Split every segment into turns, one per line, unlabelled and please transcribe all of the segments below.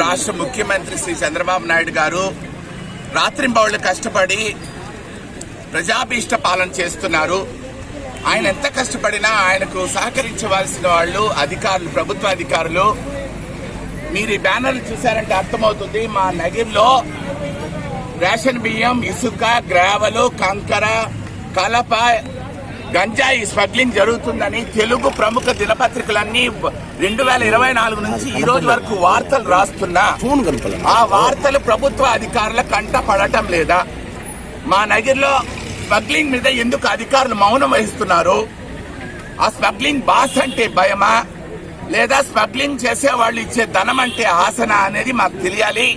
రాష్ట్ర ముఖ్యమంత్రి శ్రీ చంద్రబాబు నాయుడు గారు రాత్రింబవళ్లు కష్టపడి ప్రజాభీష్ట పాలన చేస్తున్నారు. ఆయన ఎంత కష్టపడినా ఆయనకు సహకరించవలసిన వాళ్ళు అధికారులు, ప్రభుత్వ అధికారులు. మీరు ఈ బ్యానర్లు చూశారంటే అర్థమవుతుంది. మా నగిరిలో రేషన్ బియ్యం, ఇసుక, గ్రావెలు, కంకర, కలప, గంజాయి స్మగ్లింగ్ జరుగుతుందని తెలుగు ప్రముఖ దినపత్రికలన్నీ 2024 నుంచి ఈ రోజు వరకు వార్తలు రాస్తున్నా ఆ వార్తలు ప్రభుత్వ అధికారుల కంట పడటం లేదా? మా నగిరిలో స్మగ్లింగ్ మీద ఎందుకు అధికారులు మౌనం వహిస్తున్నారు? ఆ స్మగ్లింగ్ బాస్ అంటే భయమా, లేదా స్మగ్లింగ్ చేసే వాళ్ళు ఇచ్చే ధనం అంటే ఆసన అనేది మాకు తెలియాలి.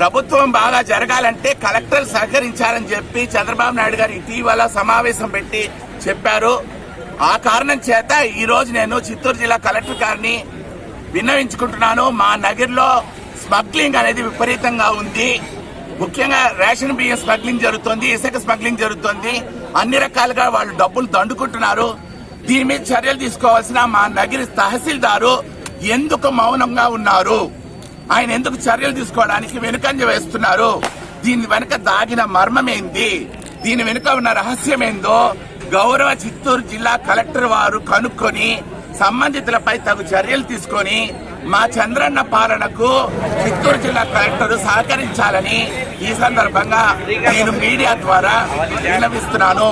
ప్రభుత్వం బాగా జరగాలంటే కలెక్టర్ సహకరించాలని చెప్పి చంద్రబాబు నాయుడు గారు ఇటీవల సమావేశం పెట్టి చెప్పారు. ఆ కారణం చేత ఈ రోజు నేను చిత్తూరు జిల్లా కలెక్టర్ గారిని విన్నవించుకుంటున్నాను. మా నగర్లో స్మగ్లింగ్ అనేది విపరీతంగా ఉంది. ముఖ్యంగా రేషన్ బియ్యం స్మగ్లింగ్ జరుగుతోంది, ఇసుక స్మగ్లింగ్ జరుగుతోంది. అన్ని రకాలుగా వాళ్ళు డబ్బులు దండుకుంటున్నారు. దీని మీద చర్యలు తీసుకోవాల్సిన మా నగిరి తహసీల్దారు ఎందుకు మౌనంగా ఉన్నారు? ఆయన ఎందుకు చర్యలు తీసుకోవడానికి వెనుకంజ వేస్తున్నారు? దీని వెనుక దాగిన మర్మమేంది? దీని వెనుక ఉన్న రహస్యమేందో గౌరవ చిత్తూరు జిల్లా కలెక్టర్ వారు కనుక్కొని సంబంధితులపై తగు చర్యలు తీసుకొని మా చంద్రన్న పాలనకు చిత్తూరు జిల్లా కలెక్టర్ సహకరించాలని ఈ సందర్భంగా నేను మీడియా ద్వారా విన్నవిస్తున్నాను.